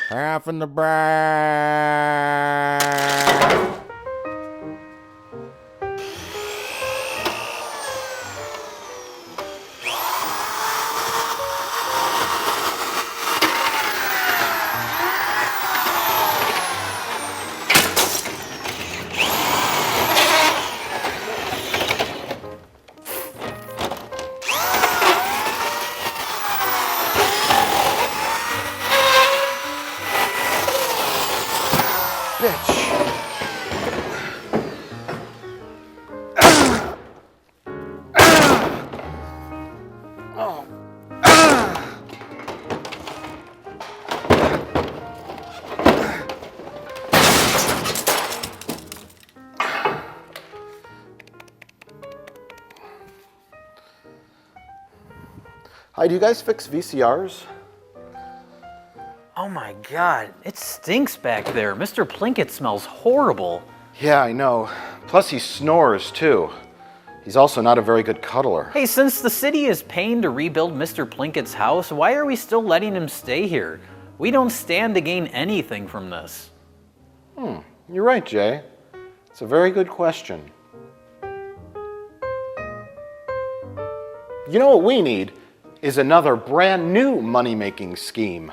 Half in the bag. Hi, do you guys fix VCRs? Oh my God, it stinks back there. Mr. Plinkett smells horrible. Yeah, I know. Plus he snores too. He's also not a very good cuddler. Hey, since the city is paying to rebuild Mr. Plinkett's house, why are we still letting him stay here? We don't stand to gain anything from this. You're right, Jay. It's a very good question. You know what we need is another brand new money-making scheme.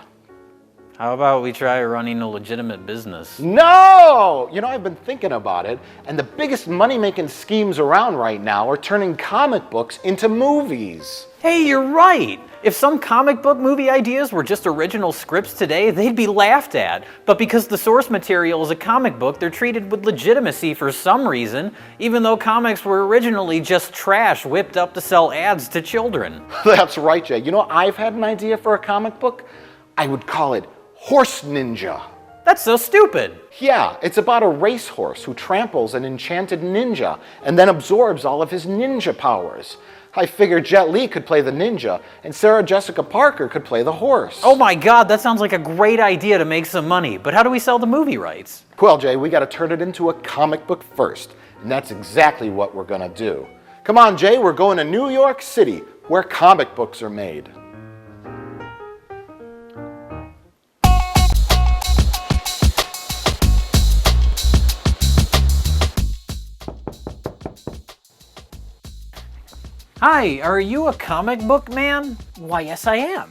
How about we try running a legitimate business? No! You know, I've been thinking about it, and the biggest money-making schemes around right now are turning comic books into movies. Hey, you're right! If some comic book movie ideas were just original scripts today, they'd be laughed at. But because the source material is a comic book, they're treated with legitimacy for some reason, even though comics were originally just trash whipped up to sell ads to children. That's right, Jay. You know, I've had an idea for a comic book. I would call it Horse Ninja. That's so stupid. Yeah, it's about a racehorse who tramples an enchanted ninja and then absorbs all of his ninja powers. I figured Jet Li could play the ninja and Sarah Jessica Parker could play the horse. Oh my God, that sounds like a great idea to make some money, but how do we sell the movie rights? Well, Jay, we gotta turn it into a comic book first, and that's exactly what we're gonna do. Come on, Jay, we're going to New York City, where comic books are made. Hi, are you a comic book man? Why, yes, I am.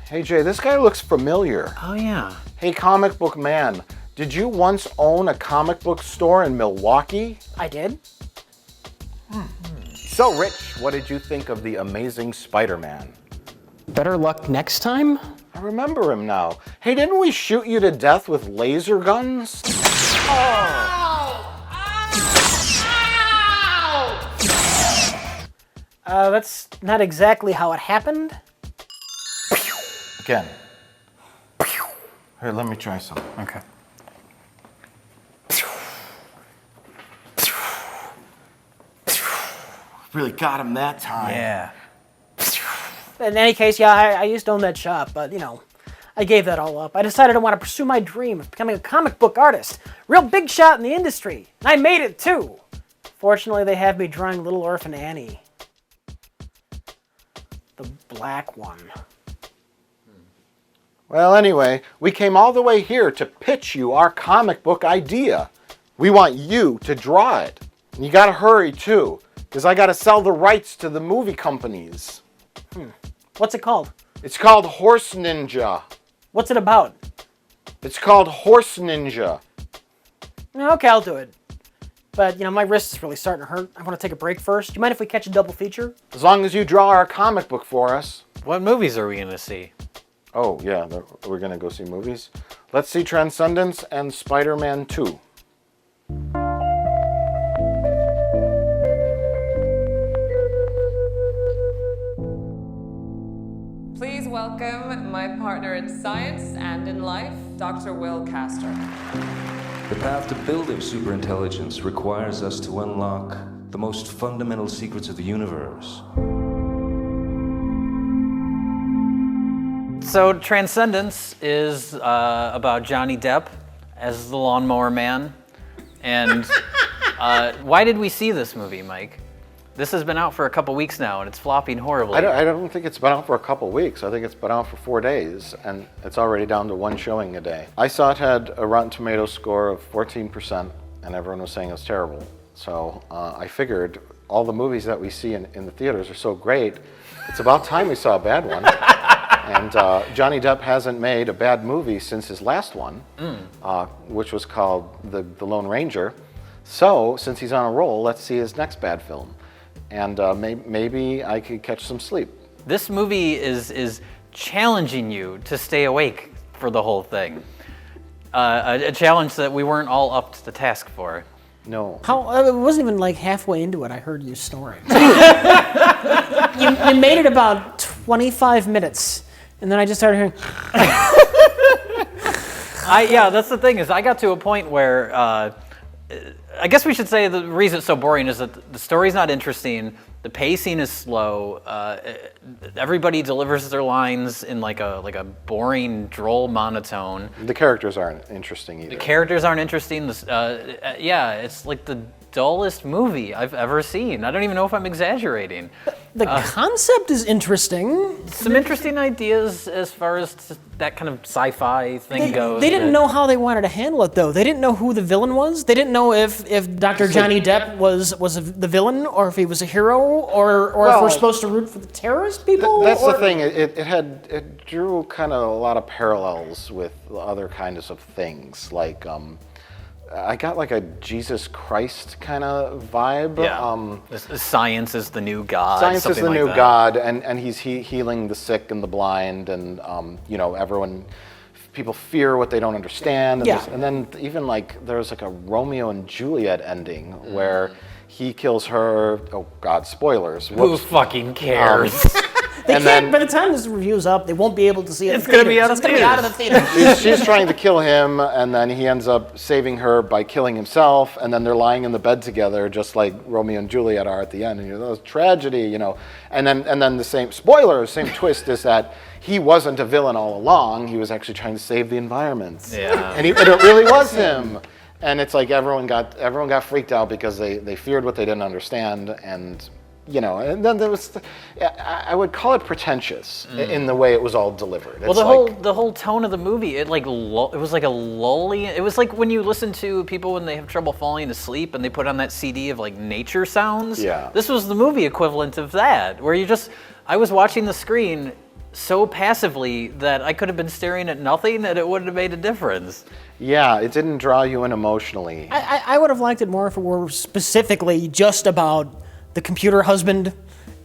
Hey, Jay, this guy looks familiar. Oh yeah. Hey, comic book man, did you once own a comic book store in Milwaukee? I did. So, Rich, what did you think of the Amazing Spider-Man? Better luck next time? I remember him now. Hey, didn't we shoot you to death with laser guns? That's not exactly how it happened. Again. Here, let me try some. Okay. Really got him that time. Yeah. In any case, yeah, I used to own that shop, but, I gave that all up. I decided I want to pursue my dream of becoming a comic book artist. Real big shot in the industry. And I made it, too. Fortunately, they have me drawing Little Orphan Annie. The black one. Well, anyway, we came all the way here to pitch you our comic book idea. We want you to draw it. And you gotta hurry, too, because I gotta sell the rights to the movie companies. What's it called? It's called Horse Ninja. What's it about? It's called Horse Ninja. Okay, I'll do it. But, my wrist is really starting to hurt. I want to take a break first. Do you mind if we catch a double feature? As long as you draw our comic book for us. What movies are we gonna see? Oh, yeah, we're gonna go see movies. Let's see Transcendence and Spider-Man 2. Please welcome my partner in science and in life, Dr. Will Castor. The path to building superintelligence requires us to unlock the most fundamental secrets of the universe. So Transcendence is about Johnny Depp as the lawnmower man. And why did we see this movie, Mike? This has been out for a couple weeks now, and it's flopping horribly. I don't think it's been out for a couple weeks. I think it's been out for 4 days, and it's already down to 1 showing a day. I saw it had a Rotten Tomatoes score of 14%, and everyone was saying it was terrible. So I figured all the movies that we see in the theaters are so great, it's about time we saw a bad one. And Johnny Depp hasn't made a bad movie since his last one, which was called The Lone Ranger. So, since he's on a roll, let's see his next bad film. And maybe I could catch some sleep. This movie is challenging you to stay awake for the whole thing. A challenge that we weren't all up to the task for. No. It wasn't even like halfway into it, I heard you snoring. you made it about 25 minutes, and then I just started hearing... Yeah, that's the thing, is I got to a point where... I guess we should say the reason it's so boring is that the story's not interesting, the pacing is slow, everybody delivers their lines in like a boring, droll monotone. The characters aren't interesting either. The characters aren't interesting. Yeah, it's like the dullest movie I've ever seen. I don't even know if I'm exaggerating. The concept is interesting. Some interesting ideas as far as that kind of sci-fi thing goes. They didn't know how they wanted to handle it, though. They didn't know who the villain was. They didn't know if Dr. Johnny Depp was the villain, or if he was a hero, or if we're supposed to root for the terrorist people. That's the thing. It drew kind of a lot of parallels with other kinds of things, like. I got like a Jesus Christ kind of vibe. Yeah. Science is the new God. Science is the like new that. God, and he's healing the sick and the blind, and people fear what they don't understand. And, and then even like there's like a Romeo and Juliet ending where he kills her. Oh God, spoilers. Who fucking cares? By the time this review's up, they won't be able to see it. It's going to be out of the theater. She's trying to kill him, and then he ends up saving her by killing himself, and then they're lying in the bed together, just like Romeo and Juliet are at the end. And that's tragedy, And then the same twist is that he wasn't a villain all along. He was actually trying to save the environment. Yeah. And it really was him. And it's like everyone got freaked out because they feared what they didn't understand, and then there was, I would call it pretentious in the way it was all delivered. Well, the whole tone of the movie, it was like a lulling. It was like when you listen to people when they have trouble falling asleep and they put on that CD of like nature sounds. Yeah. This was the movie equivalent of that, where I was watching the screen so passively that I could have been staring at nothing and it wouldn't have made a difference. Yeah, it didn't draw you in emotionally. I would have liked it more if it were specifically just about the computer husband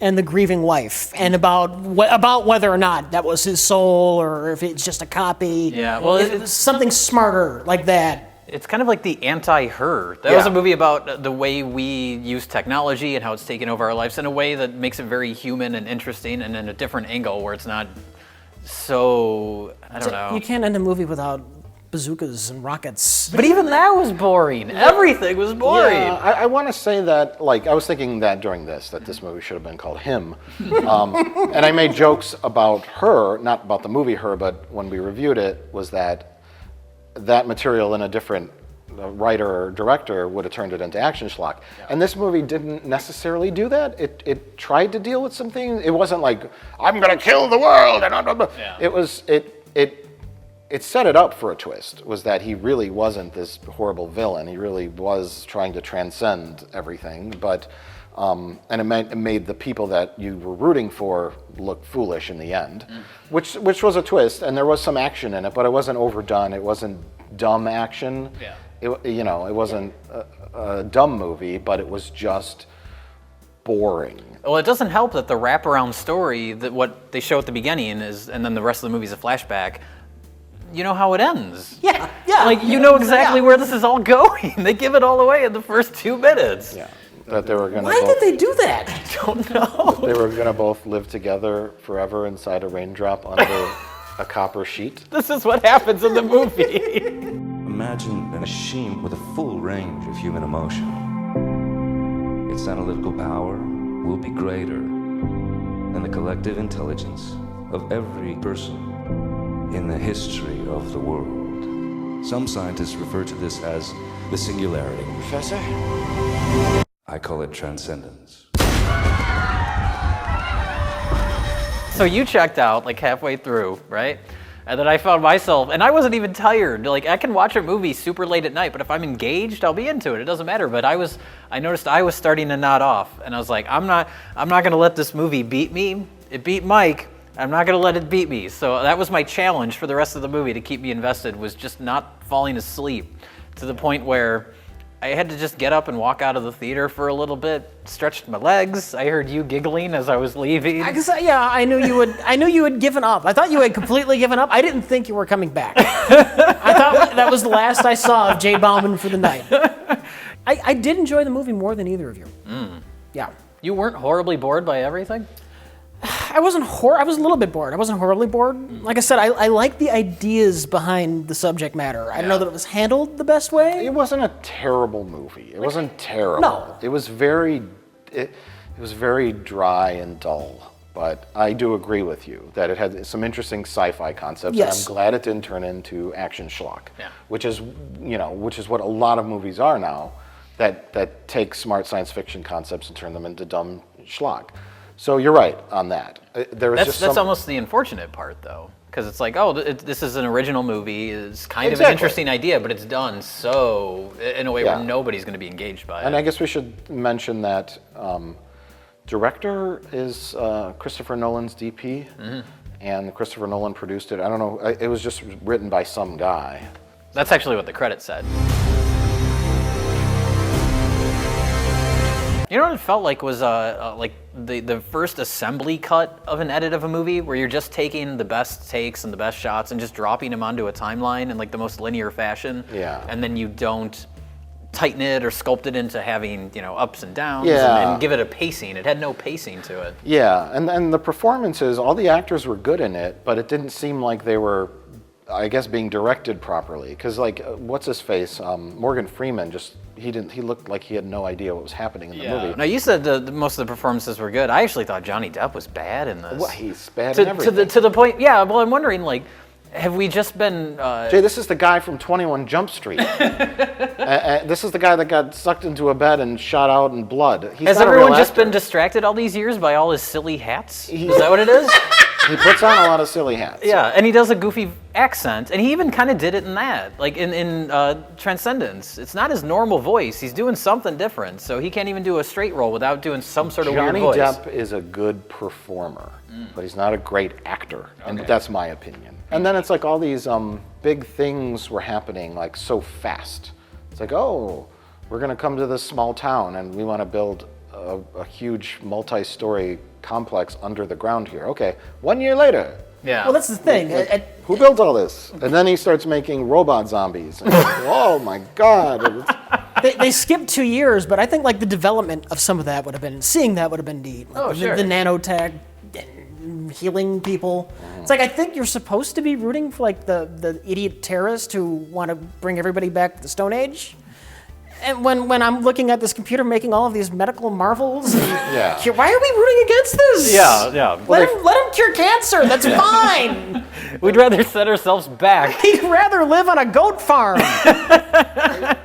and the grieving wife, and about whether or not that was his soul or if it's just a copy. Yeah, well, it's something smarter like that. It's kind of like the anti-Her. That was a movie about the way we use technology and how it's taken over our lives in a way that makes it very human and interesting, and in a different angle where it's not so, I don't know. You can't end a movie without bazookas and rockets. But even that was boring. Everything was boring. Yeah, I want to say that, I was thinking that during that this movie should have been called Him. And I made jokes about Her, not about the movie Her, but when we reviewed it, was that material in a different writer or director would have turned it into action schlock. Yeah. And this movie didn't necessarily do that. It tried to deal with some things. It wasn't like, I'm going to kill the world. And It set it up for a twist, was that he really wasn't this horrible villain. He really was trying to transcend everything, but and it made the people that you were rooting for look foolish in the end, which was a twist, and there was some action in it, but it wasn't overdone. It wasn't dumb action. Yeah. It wasn't a dumb movie, but it was just boring. Well, it doesn't help that the wraparound story, that what they show at the beginning is, and then the rest of the movie is a flashback. You know how it ends. Yeah. Like, you know exactly where this is all going. They give it all away in the first 2 minutes. Yeah. That they were gonna. Why did they do that? I don't know. They were gonna both live together forever inside a raindrop under a copper sheet. This is what happens in the movie. Imagine a machine with a full range of human emotion. Its analytical power will be greater than the collective intelligence of every person in the history of the world. Some scientists refer to this as the singularity. Professor? I call it transcendence. So you checked out like halfway through, right? And then I found myself, and I wasn't even tired. Like, I can watch a movie super late at night, but if I'm engaged, I'll be into it. It doesn't matter. But I noticed I was starting to nod off, and I was like, I'm not gonna let this movie beat me. It beat Mike. I'm not gonna let it beat me. So that was my challenge for the rest of the movie to keep me invested, was just not falling asleep, to the point where I had to just get up and walk out of the theater for a little bit, stretched my legs. I heard you giggling as I was leaving. I knew you would. I knew you had given up. I thought you had completely given up. I didn't think you were coming back. I thought that was the last I saw of Jay Bauman for the night. I did enjoy the movie more than either of you. Yeah. You weren't horribly bored by everything? I wasn't I was a little bit bored. I wasn't horribly bored. Like I said, I like the ideas behind the subject matter. I don't know that it was handled the best way. It wasn't a terrible movie. It wasn't terrible. No. It was very dry and dull. But I do agree with you that it had some interesting sci-fi concepts. Yes. And I'm glad it didn't turn into action schlock. Yeah. Which is what a lot of movies are now, that take smart science fiction concepts and turn them into dumb schlock. So you're right on that. That's almost the unfortunate part, though, because it's like, this is an original movie. It's kind of Exactly. an interesting idea, but it's done so in a way where nobody's going to be engaged by it. And I guess we should mention that director is Christopher Nolan's DP, and Christopher Nolan produced it. I don't know. It was just written by some guy. That's actually what the credit said. You know what it felt like was like the first assembly cut of an edit of a movie, where you're just taking the best takes and the best shots and just dropping them onto a timeline in like the most linear fashion. Yeah. And then you don't tighten it or sculpt it into having, ups and downs and give it a pacing. It had no pacing to it. Yeah, and the performances, all the actors were good in it, but it didn't seem like they were, I guess, being directed properly. Because what's his face? Morgan Freeman he looked like he had no idea what was happening in the movie. Now you said most of the performances were good. I actually thought Johnny Depp was bad in this. Well, he's bad in everything. To the point, yeah. Well, I'm wondering, like, have we just been? Jay, this is the guy from 21 Jump Street. This is the guy that got sucked into a bed and shot out in blood. Has everyone just been distracted all these years by all his silly hats? Is that what it is? He puts on a lot of silly hats. Yeah, and he does a goofy accent, and he even kind of did it in that, like in Transcendence. It's not his normal voice. He's doing something different, so he can't even do a straight roll without doing some sort of weird voice. Johnny Depp is a good performer, but he's not a great actor, and that's my opinion. And then it's like all these big things were happening like so fast. It's like, oh, we're gonna come to this small town, and we want to build a huge multi-story complex under the ground here. Okay, 1 year later. Yeah. Well, that's the thing. Who built all this? And then he starts making robot zombies. And oh my God. They skipped 2 years, but I think like the development of some of that would have been neat. Like, sure. The nanotech, healing people. It's like, I think you're supposed to be rooting for like the idiot terrorists who want to bring everybody back to the Stone Age. And when I'm looking at this computer making all of these medical marvels, and why are we rooting against this? Yeah. Let him cure cancer. That's fine. We'd rather set ourselves back. He'd rather live on a goat farm.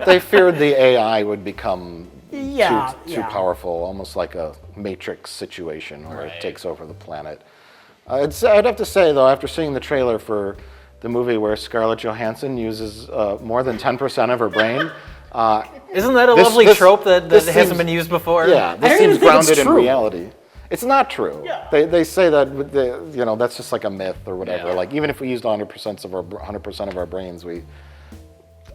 They feared the AI would become too powerful, almost like a Matrix situation where it takes over the planet. I'd have to say, though, after seeing the trailer for the movie where Scarlett Johansson uses more than 10% of her brain, isn't that a lovely trope that hasn't been used before? Yeah, this seems grounded in reality. It's not true. Yeah. They say that that's just like a myth or whatever. Yeah. Like even if we used 100% of our brains,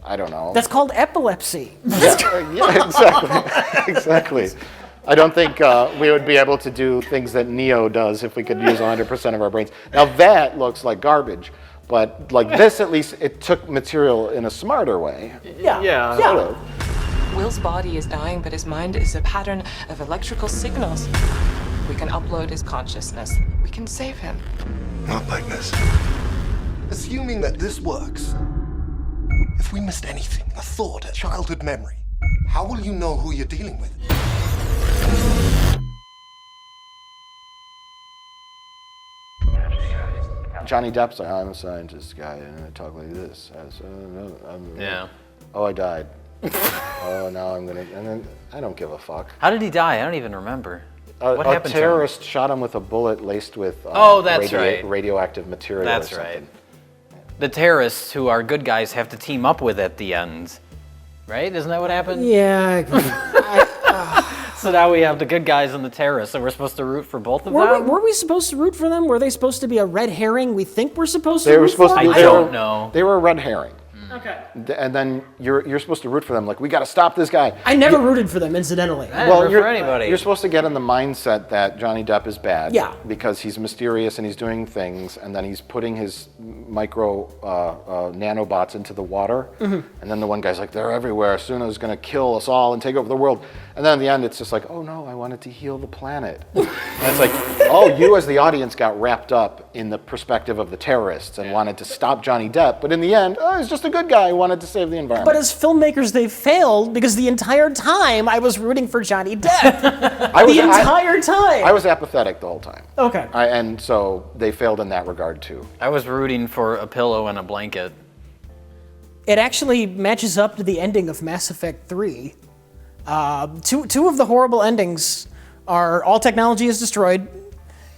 I don't know. That's called epilepsy. Yeah, exactly. I don't think we would be able to do things that Neo does if we could use 100% of our brains. Now that looks like garbage. But like this, at least it took material in a smarter way. Yeah. Sort of. Will's body is dying, but his mind is a pattern of electrical signals. We can upload his consciousness. We can save him. Not like this. Assuming that this works, if we missed anything, a thought, a childhood memory, how will you know who you're dealing with? Johnny Depp's like, I'm a scientist guy, and I talk like this. Oh, I died. Oh, now I'm gonna, and then I don't give a fuck. How did he die? I don't even remember. What A happened to him? terrorist shot him with a bullet laced with Oh, that's right. radioactive material. That's or right. something. The terrorists who our good guys have to team up with at the end. Right? Isn't that what happened? Yeah. So now we have the good guys and the terrorists, and we're supposed to root for both of them? Were we supposed to root for them? Were they supposed to be a red herring we think we're supposed to They were root supposed for? to be. I don't know. They were a red herring. Okay. And then you're supposed to root for them. Like, we got to stop this guy. I never rooted for them, incidentally. I didn't root you're, for anybody. you're supposed to get in the mindset that Johnny Depp is bad. Yeah. Because he's mysterious and he's doing things, and then he's putting his micro nanobots into the water. Mm-hmm. And then the one guy's like, they're everywhere. Suna's going to kill us all and take over the world. And then in the end, it's just like, oh no, I wanted to heal the planet. And it's like, oh, you as the audience got wrapped up in the perspective of the terrorists and wanted to stop Johnny Depp. But in the end, oh, he's just a good guy who wanted to save the environment. But as filmmakers, they failed because the entire time I was rooting for Johnny Depp. the entire time. I was apathetic the whole time. Okay. And so they failed in that regard too. I was rooting for a pillow and a blanket. It actually matches up to the ending of Mass Effect 3. Two of the horrible endings are all technology is destroyed,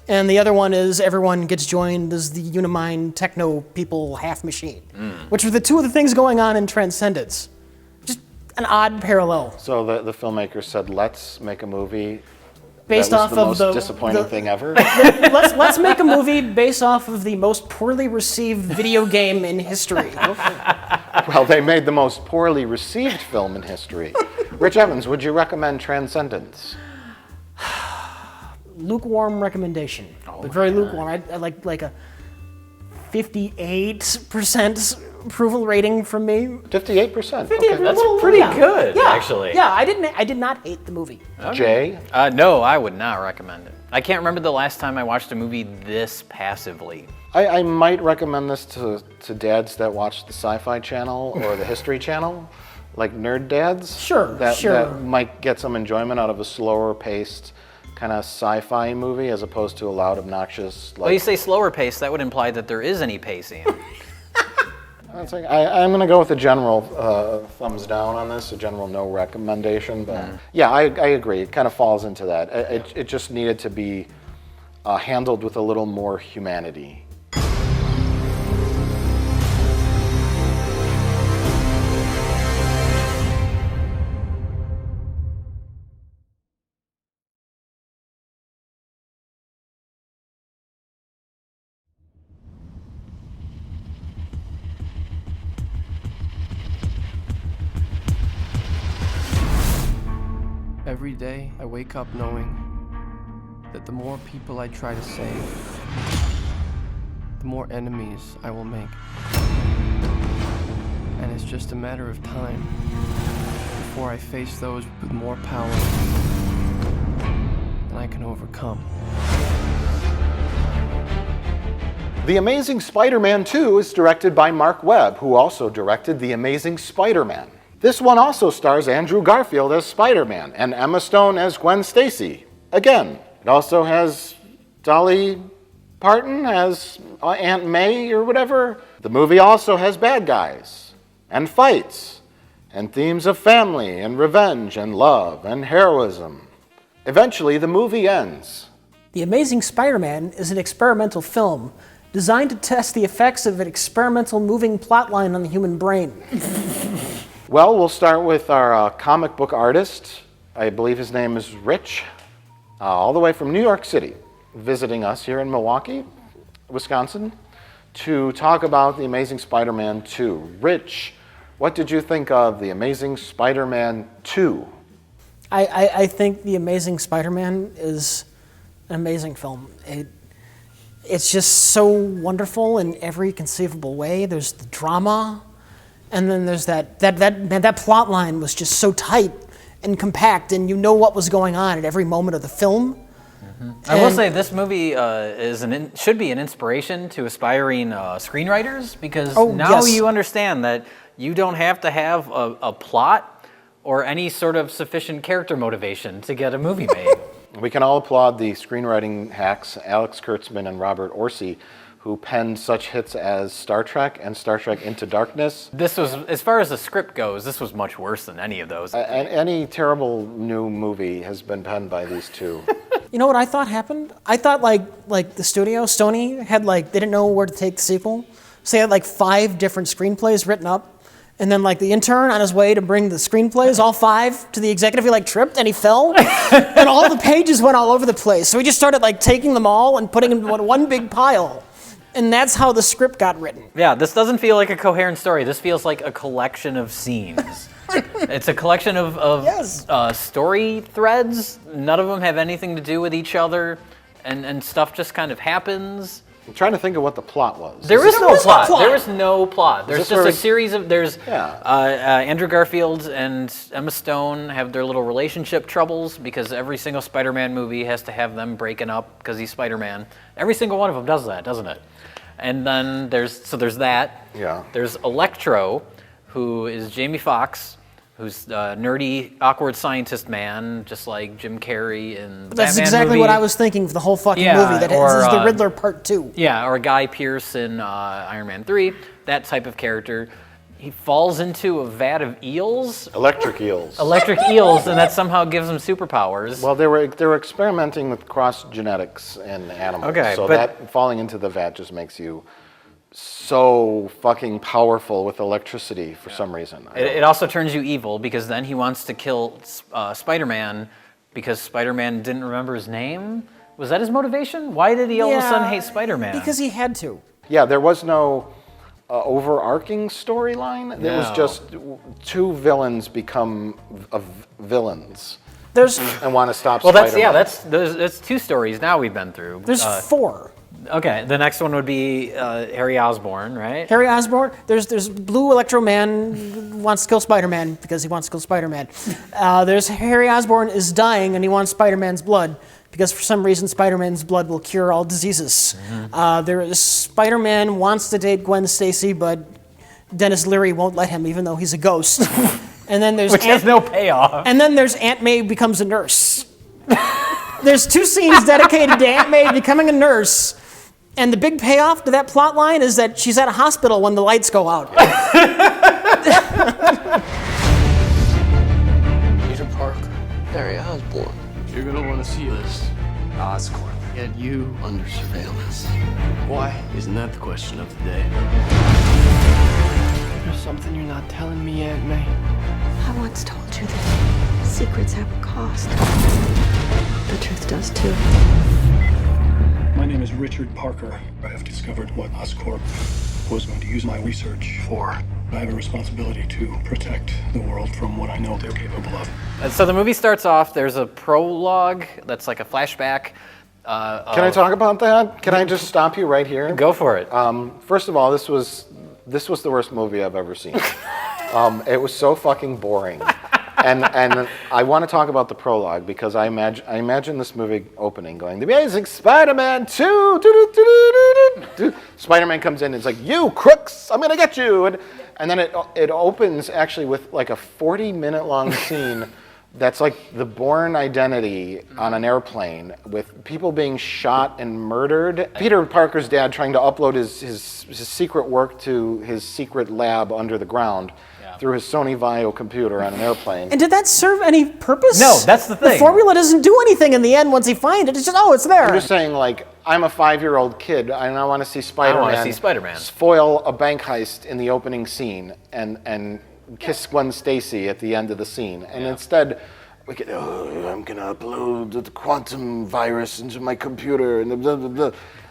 and the other one is everyone gets joined as the Unimind techno people half machine, which are the two of the things going on in Transcendence. Just an odd parallel. So the filmmakers said, let's make a movie Based that off was the of most disappointing thing ever. let's make a movie based off of the most poorly received video game in history. Well, they made the most poorly received film in history. Rich Evans, would you recommend Transcendence? Lukewarm recommendation, but very lukewarm. I like a 58% approval rating from me. 58%. 58%. Okay. That's pretty good, Yeah, actually. Yeah, I did not hate the movie. Jay? No, I would not recommend it. I can't remember the last time I watched a movie this passively. I might recommend this to dads that watch the Sci-Fi Channel or the History Channel, like nerd dads. Sure. That might get some enjoyment out of a slower paced kind of sci-fi movie as opposed to a loud, obnoxious. Well, you say slower pace, that would imply that there is any pacing. I'm going to go with a general thumbs down on this, a general no recommendation. But yeah, I agree. It kind of falls into that. It just needed to be handled with a little more humanity. Every day, I wake up knowing that the more people I try to save, the more enemies I will make. And it's just a matter of time before I face those with more power than I can overcome. The Amazing Spider-Man 2 is directed by Mark Webb, who also directed The Amazing Spider-Man. This one also stars Andrew Garfield as Spider-Man and Emma Stone as Gwen Stacy. Again, it also has Dolly Parton as Aunt May or whatever. The movie also has bad guys and fights and themes of family and revenge and love and heroism. Eventually, the movie ends. The Amazing Spider-Man is an experimental film designed to test the effects of an experimental moving plotline on the human brain. Well, we'll start with our comic book artist. I believe his name is Rich, all the way from New York City, visiting us here in Milwaukee, Wisconsin, to talk about The Amazing Spider-Man 2. Rich, what did you think of The Amazing Spider-Man 2? I think The Amazing Spider-Man is an amazing film. It's just so wonderful in every conceivable way. There's the drama, and then there's that plot line was just so tight and compact, and you know what was going on at every moment of the film. I will say this movie should be an inspiration to aspiring screenwriters, because now you understand that you don't have to have a plot or any sort of sufficient character motivation to get a movie made. We can all applaud the screenwriting hacks, Alex Kurtzman and Robert Orsi, who penned such hits as Star Trek and Star Trek Into Darkness. This was, as far as the script goes, this was much worse than any of those. Any terrible new movie has been penned by these two. You know what I thought happened? I thought like the studio, Sony, had they didn't know where to take the sequel. So they had 5 different screenplays written up. And then the intern on his way to bring the screenplays, all 5, to the executive, he tripped and he fell. And all the pages went all over the place. So he just started taking them all and putting them in one big pile. And that's how the script got written. Yeah, this doesn't feel like a coherent story. This feels like a collection of scenes. It's a collection of Yes. Story threads. None of them have anything to do with each other. And stuff just kind of happens. I'm trying to think of what the plot was. There is no was no plot. plot. There is no plot. There's this just where a series of. There's Yeah. Andrew Garfield and Emma Stone have their little relationship troubles because every single Spider-Man movie has to have them breaking up because he's Spider-Man. Every single one of them does that, doesn't it? And then there's that. Yeah. There's Electro, who is Jamie Foxx, who's a nerdy, awkward scientist man, just like Jim Carrey in the That's Batman exactly movie. what I was thinking for the whole fucking Yeah, movie. That or, this is the Riddler Part 2. Yeah, or Guy Pearce in Iron Man 3, that type of character. He falls into a vat of eels, Electric eels. electric eels, and that somehow gives him superpowers. Well, they were experimenting with cross genetics in animals. Okay, so but- that falling into the vat just makes you so fucking powerful with electricity for some reason. It also turns you evil because then he wants to kill Spider-Man because Spider-Man didn't remember his name. Was that his motivation? Why did he all of a sudden hate Spider-Man? Because he had to. Yeah, there was no overarching storyline. There was No. just 2 villains become villains There's and want to stop well, Spider-Man. that's 2 stories now we've been through. there's 4. Okay, the next one would be Harry Osborn, right? Harry Osborn. There's Blue Electro Man who wants to kill Spider-Man because he wants to kill Spider-Man. There's Harry Osborn is dying and he wants Spider-Man's blood because for some reason Spider-Man's blood will cure all diseases. There is Spider-Man wants to date Gwen Stacy, but Dennis Leary won't let him even though he's a ghost. And then there's Which has no payoff. And then there's Aunt May becomes a nurse. There's 2 scenes dedicated to Aunt May becoming a nurse. And the big payoff to that plot line is that she's at a hospital when the lights go out. Peter Parker, Harry Osborn. You're gonna want to see this. Oscorp. Get you under surveillance. Why? Isn't that the question of the day? There's something you're not telling me, Aunt May. I once told you that secrets have a cost. The truth does too. My name is Richard Parker. I have discovered what Oscorp was going to use my research for. I have a responsibility to protect the world from what I know they're capable of. And so the movie starts off, there's a prologue that's like a flashback. Can I talk about that? Can I just stop you right here? Go for it. First of all, this was the worst movie I've ever seen. It was so fucking boring. And I want to talk about the prologue because I imagine this movie opening going, The Amazing Spider-Man 2! Spider-Man comes in and it's like, you crooks, I'm going to get you! And then it opens actually with like a 40-minute long scene that's like the Bourne Identity on an airplane with people being shot and murdered. Peter Parker's dad trying to upload his secret work to his secret lab under the ground. Through his Sony Vaio computer on an airplane. And did that serve any purpose? No, that's the thing. The formula doesn't do anything in the end once he finds it. It's just, it's there. I'm just saying, like, I'm a 5-year-old kid and I want to see Spider-Man foil a bank heist in the opening scene and kiss Gwen Stacy at the end of the scene. And instead, we get, I'm going to upload the quantum virus into my computer and blah, blah, blah.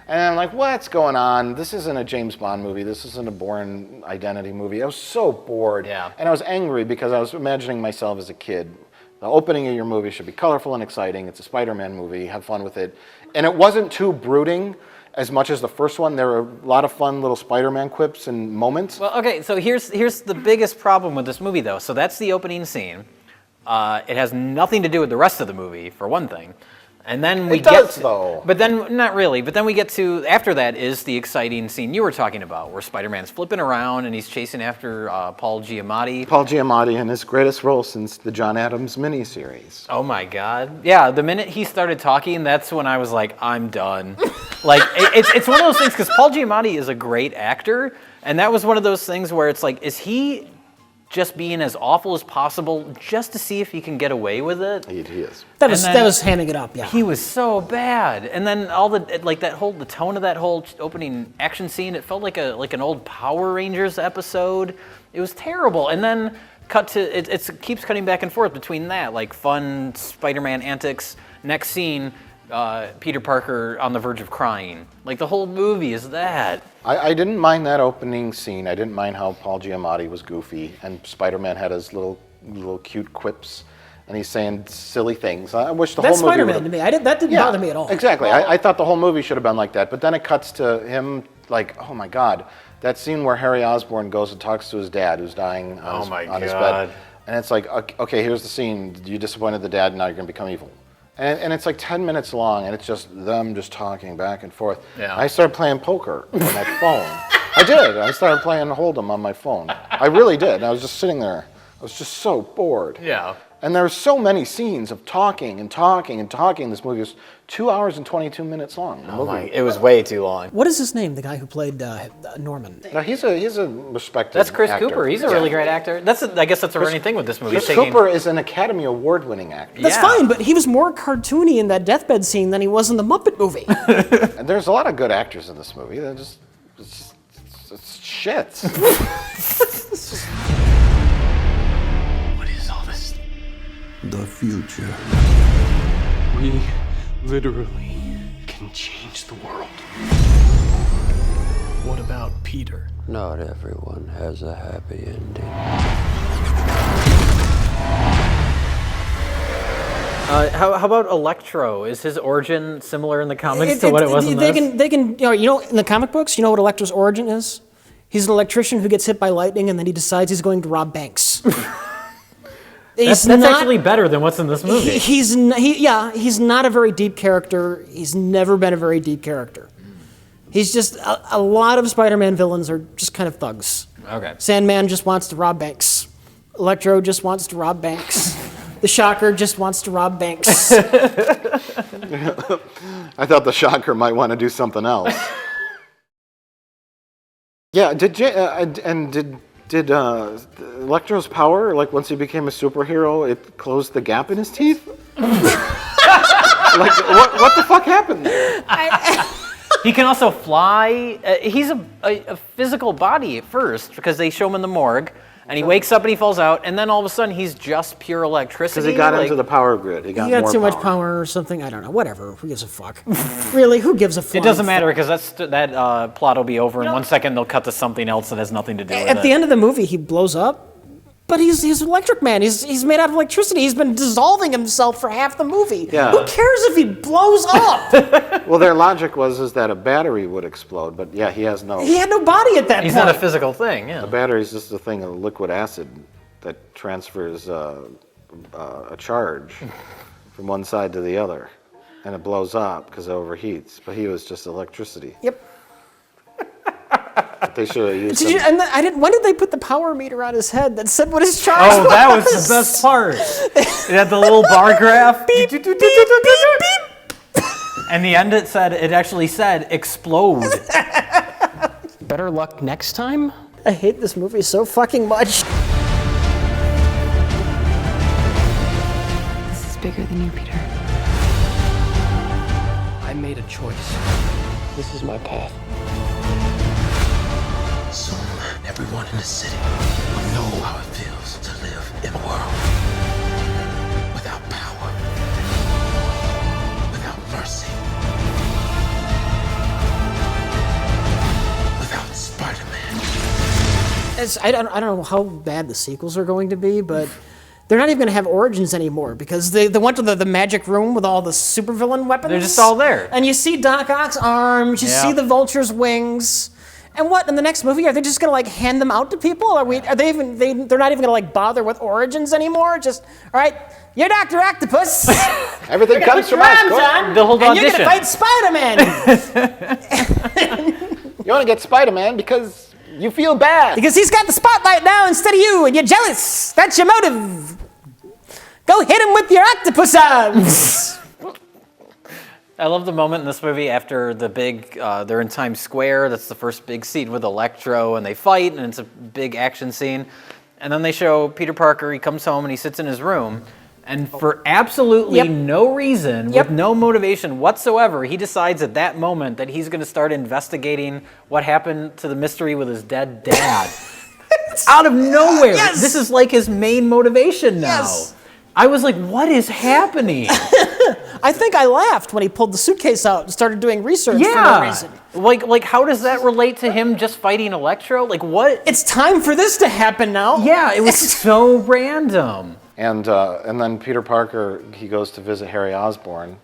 And I'm like, what's going on? This isn't a James Bond movie. This isn't a Bourne Identity movie. I was so bored. Yeah. And I was angry because I was imagining myself as a kid. The opening of your movie should be colorful and exciting. It's a Spider-Man movie. Have fun with it. And it wasn't too brooding as much as the first one. There were a lot of fun little Spider-Man quips and moments. Well, okay, so here's the biggest problem with this movie, though. So that's the opening scene. It has nothing to do with the rest of the movie, for one thing. And then we though. But then, not really. But then we get to, after that is the exciting scene you were talking about, where Spider-Man's flipping around and he's chasing after Paul Giamatti. Paul Giamatti in his greatest role since the John Adams miniseries. Oh my God. Yeah, the minute he started talking, that's when I was like, I'm done. Like, it's one of those things, because Paul Giamatti is a great actor, and that was one of those things where it's like, is he just being as awful as possible just to see if he can get away with it. He is. That was hamming it up, yeah. He was so bad. And then all the the tone of that whole opening action scene, it felt like an old Power Rangers episode. It was terrible. And then cut to it keeps cutting back and forth between that, like fun Spider-Man antics. Next scene, Peter Parker on the verge of crying. Like the whole movie is that. I didn't mind that opening scene. I didn't mind how Paul Giamatti was goofy and Spider-Man had his little cute quips and he's saying silly things. I wish the whole movie Spider-Man to me. That didn't bother me at all. Exactly. I thought the whole movie should have been like that. But then it cuts to him like, oh my God, that scene where Harry Osborn goes and talks to his dad who's dying on his bed. And it's like, okay, here's the scene. You disappointed the dad, now you're going to become evil. And it's like 10 minutes long, and it's just them just talking back and forth. Yeah. I started playing poker on my phone. I did. I started playing Hold'em on my phone. I really did. I was just sitting there. I was just so bored. Yeah. And there were so many scenes of talking and talking and talking. This movie was 2 hours and 22 minutes long. It was way too long. What is his name, the guy who played Norman? No, he's a respected That's Chris actor. Cooper. He's a really great actor. I guess that's a running thing with this movie. Chris Cooper is an Academy Award-winning actor. That's fine, but he was more cartoony in that deathbed scene than he was in the Muppet movie. And there's a lot of good actors in this movie. They're just it's shit. What is all this? The future. We literally can change the world. What about Peter? Not everyone has a happy ending. How about Electro? Is his origin similar in the comics to what it was in this? They can, in the comic books, you know what Electro's origin is? He's an electrician who gets hit by lightning and then he decides he's going to rob banks. That's actually better than what's in this movie. He's not a very deep character. He's never been a very deep character. He's just, a lot of Spider-Man villains are just kind of thugs. Okay. Sandman just wants to rob banks. Electro just wants to rob banks. The Shocker just wants to rob banks. I thought the Shocker might want to do something else. Yeah, did Electro's power, like once he became a superhero, it closed the gap in his teeth? Like, what the fuck happened there? He can also fly. He's a physical body at first because they show him in the morgue. And he wakes up and he falls out, and then all of a sudden he's just pure electricity. Because he got into the power grid. He got more too much power or something. I don't know. Whatever. Who gives a fuck? Really? Who gives a fuck? It doesn't matter because that plot will be over in 1 second. They'll cut to something else that has nothing to do with it. At the end of the movie, he blows up. But he's Electric Man. He's made out of electricity. He's been dissolving himself for half the movie. Yeah. Who cares if he blows up? Well, their logic was that a battery would explode, but yeah, he has no... He had no body at that point. He's not a physical thing, yeah. The battery's just a thing of liquid acid that transfers a charge from one side to the other, and it blows up because it overheats, but he was just electricity. Yep. They should have used when did they put the power meter on his head that said what his charge was? Oh, that was the best part. It had the little bar graph. Beep, beep, beep, beep. And the end it actually said explode. Better luck next time? I hate this movie so fucking much. This is bigger than you, Peter. I made a choice. This is my path. Soon, everyone in the city will know how it feels to live in a world without power, without mercy, without Spider-Man. I don't know how bad the sequels are going to be, but they're not even going to have origins anymore because they went to the magic room with all the supervillain weapons. They're just all there. And you see Doc Ock's arms, you see the Vulture's wings. And what in the next movie are they just gonna hand them out to people? They're not even gonna bother with origins anymore? Just all right, you're Dr. Octopus. Everything comes from us. The whole and audition. you're gonna fight Spider-Man. You want to get Spider-Man because you feel bad. Because he's got the spotlight now instead of you, and you're jealous. That's your motive. Go hit him with your octopus arms. I love the moment in this movie after the big, they're in Times Square. That's the first big scene with Electro, and they fight, and it's a big action scene. And then they show Peter Parker, he comes home and he sits in his room, and for absolutely no reason, with no motivation whatsoever, he decides at that moment that he's going to start investigating what happened to the mystery with his dead dad. Out of nowhere. Yes. This is like his main motivation now. Yes. I was like, what is happening? I think I laughed when he pulled the suitcase out and started doing research for no reason. Like how does that relate to him just fighting Electro? Like what? It's time for this to happen now. Yeah, it was so random. And then Peter Parker, he goes to visit Harry Osborn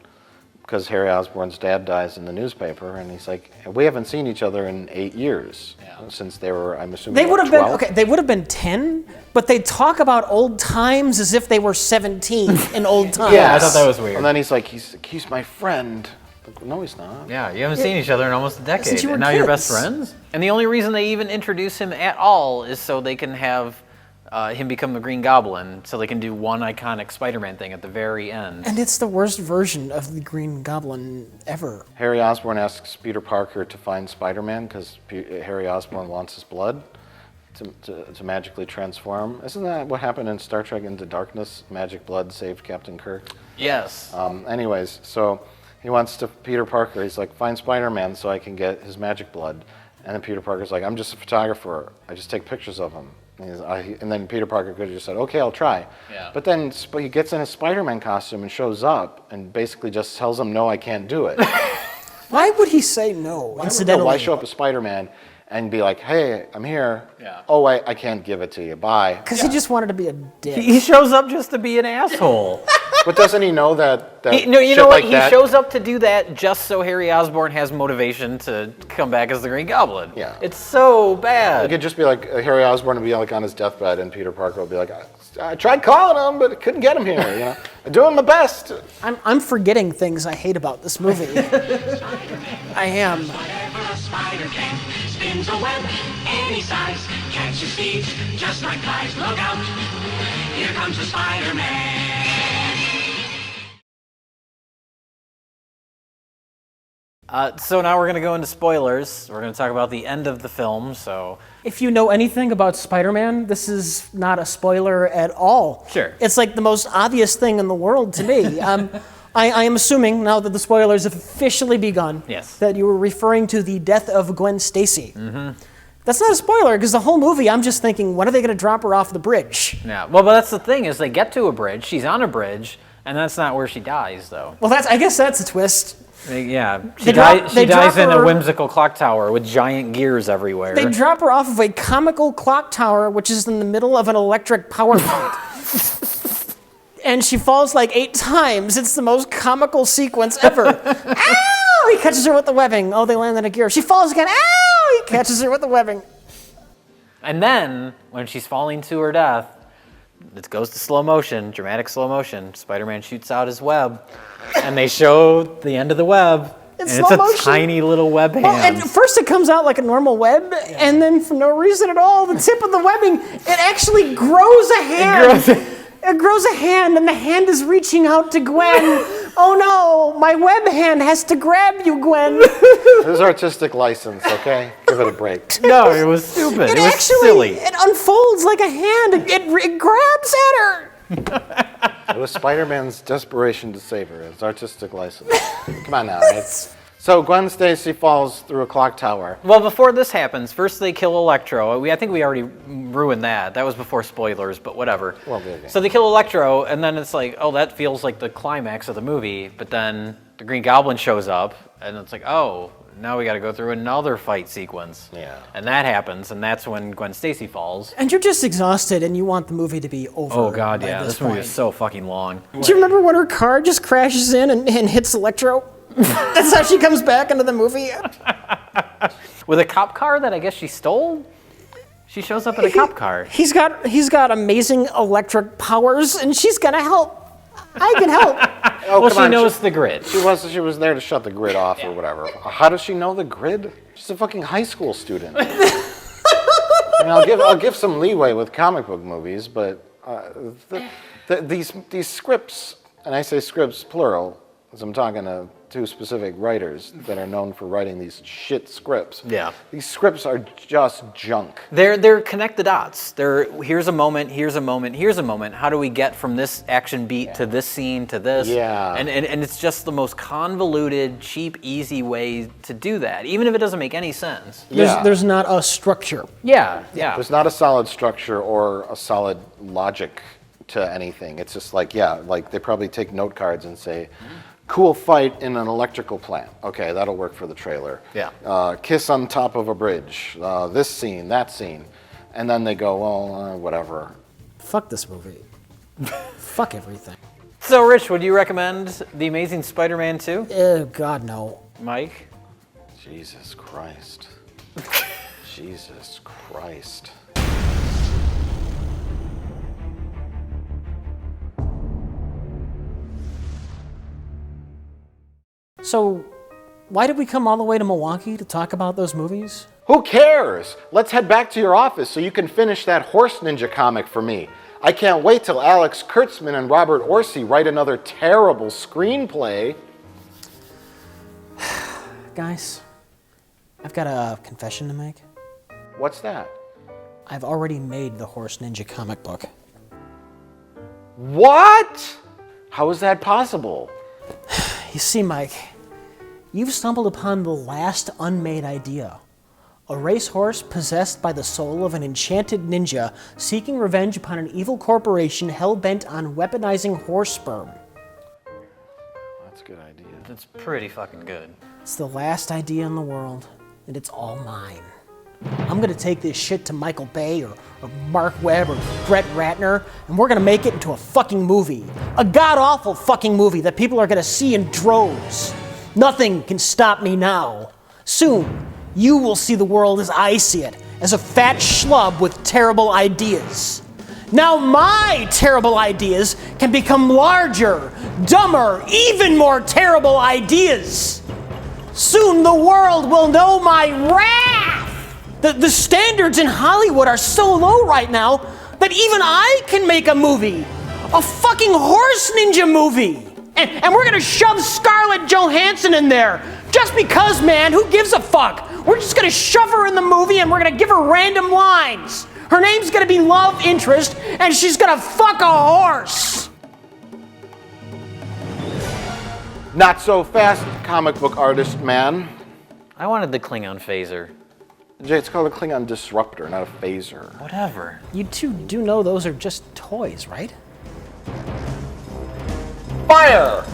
because Harry Osborn's dad dies in the newspaper, and he's like, we haven't seen each other in 8 years since they were, I'm assuming, They would have 12? been they would have been 10, but they talk about old times as if they were 17 in old times. Yeah, I thought that was weird. And then he's like, he's my friend. Like, no, he's not. Yeah, you haven't seen each other in almost a decade, Since you were and now you're best kids. friends? And the only reason they even introduce him at all is so they can have him become the Green Goblin, so they can do one iconic Spider-Man thing at the very end. And it's the worst version of the Green Goblin ever. Harry Osborn asks Peter Parker to find Spider-Man because Harry Osborn wants his blood to magically transform. Isn't that what happened in Star Trek Into Darkness? Magic blood saved Captain Kirk. Yes. Anyways, so he wants to, Peter Parker, he's like, find Spider-Man so I can get his magic blood. And then Peter Parker's like, I'm just a photographer. I just take pictures of him. And then Peter Parker could have just said, okay, I'll try. Yeah. But then he gets in his Spider-Man costume and shows up and basically just tells him, no, I can't do it. Why would he say no, incidentally? Why show up as Spider-Man and be like, hey, I'm here. Yeah. Oh, I can't give it to you. Bye. Because he just wanted to be a dick. He shows up just to be an asshole. But doesn't he know that You know shit what? like He that? shows up to do that just so Harry Osborn has motivation to come back as the Green Goblin. Yeah. It's so It bad. could just be like Harry Osborn would be like on his deathbed, and Peter Parker will be like, I tried calling him, but couldn't get him here. You know, I'm doing my best. I'm forgetting things I hate about this movie. I am. Whatever a spider can, spins a web any size, catches thieves just like flies. Look out, here comes the Spider-Man. So now we're going to go into spoilers. We're going to talk about the end of the film, so... If you know anything about Spider-Man, this is not a spoiler at all. Sure. It's like the most obvious thing in the world to me. I am assuming, now that the spoilers have officially begun, Yes. that you were referring to the death of Gwen Stacy. Mm-hmm. That's not a spoiler, because the whole movie, I'm just thinking, when are they going to drop her off the bridge? Yeah, well, but that's the thing, is they get to a bridge, she's on a bridge, and that's not where she dies, though. Well, I guess that's a twist. Yeah, They she drop dies in a her- whimsical clock tower with giant gears everywhere. They drop her off of a comical clock tower, which is in the middle of an electric power plant. And she falls like 8 times. It's the most comical sequence ever. Ow! He catches her with the webbing. Oh, they land in a gear. She falls again. Ow! He catches her with the webbing. And then, when she's falling to her death, it goes to slow motion, dramatic slow motion. Spider-Man shoots out his web, and they show the end of the web, and it's slow a motion. tiny little web hand. Well, and first it comes out like a normal web, and then for no reason at all, the tip of the webbing, it actually grows a hand. It grows a hand, and the hand is reaching out to Gwen. Oh no, my web hand has to grab you, Gwen. This is artistic license, okay? Give it a break. No, it was stupid. It was actually, silly. It unfolds like a hand. It grabs at her. It was Spider-Man's desperation to save her. It's artistic license. Come on now, right? So Gwen Stacy falls through a clock tower. Well, before this happens, first they kill Electro. I think we already ruined that. That was before spoilers, but whatever. Well, okay. So they kill Electro, and then it's like, oh, that feels like the climax of the movie. But then the Green Goblin shows up, and it's like, oh, now we got to go through another fight sequence. Yeah. And that happens, and that's when Gwen Stacy falls. And you're just exhausted, and you want the movie to be over. Oh God, by yeah, this point. movie is so fucking long. Do you remember when her car just crashes in and hits Electro? That's how she comes back into the movie. With a cop car that I guess she stole? She shows up in a cop car. He's got amazing electric powers, and she's gonna help. I can help. Oh, Well, come she on. knows the grid. She was there to shut the grid off or whatever. How does she know the grid? She's a fucking high school student. I mean, I'll give some leeway with comic book movies, but these scripts, and I say scripts plural, as I'm talking to two specific writers that are known for writing these shit scripts. Yeah. These scripts are just junk. They're connect the dots. Here's a moment, here's a moment, here's a moment. How do we get from this action beat to this scene to this? Yeah. And it's just the most convoluted, cheap, easy way to do that, even if it doesn't make any sense. There's not a structure. Yeah. There's not a solid structure or a solid logic to anything. It's just like, like they probably take note cards and say, cool fight in an electrical plant. Okay, that'll work for the trailer. Yeah. Kiss on top of a bridge. This scene, that scene. And then they go, well, whatever. Fuck this movie. Fuck everything. So, Rich, would you recommend The Amazing Spider-Man 2? Oh, God, no. Mike? Jesus Christ. Jesus Christ. So, why did we come all the way to Milwaukee to talk about those movies? Who cares? Let's head back to your office so you can finish that Horse Ninja comic for me. I can't wait till Alex Kurtzman and Robert Orsi write another terrible screenplay. Guys, I've got a confession to make. What's that? I've already made the Horse Ninja comic book. What? How is that possible? You see, Mike, you've stumbled upon the last unmade idea. A racehorse possessed by the soul of an enchanted ninja seeking revenge upon an evil corporation hell-bent on weaponizing horse sperm. That's a good idea. That's pretty fucking good. It's the last idea in the world, and it's all mine. I'm gonna take this shit to Michael Bay or Mark Webb or Brett Ratner, and we're gonna make it into a fucking movie. A god-awful fucking movie that people are gonna see in droves. Nothing can stop me now. Soon, you will see the world as I see it, as a fat schlub with terrible ideas. Now my terrible ideas can become larger, dumber, even more terrible ideas. Soon the world will know my wrath. The standards in Hollywood are so low right now that even I can make a movie. A fucking Horse Ninja movie. And we're gonna shove Scarlett Johansson in there. Just because, man, who gives a fuck? We're just gonna shove her in the movie and we're gonna give her random lines. Her name's gonna be Love Interest and she's gonna fuck a horse. Not so fast, comic book artist man. I wanted the Klingon phaser. Jay, it's called a Klingon disruptor, not a phaser. Whatever. You two do know those are just toys, right? Fire!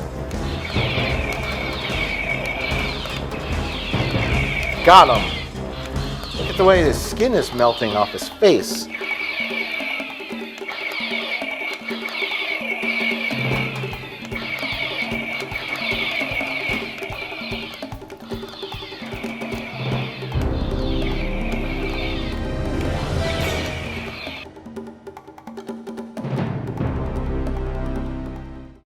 Got him. Look at the way his skin is melting off his face.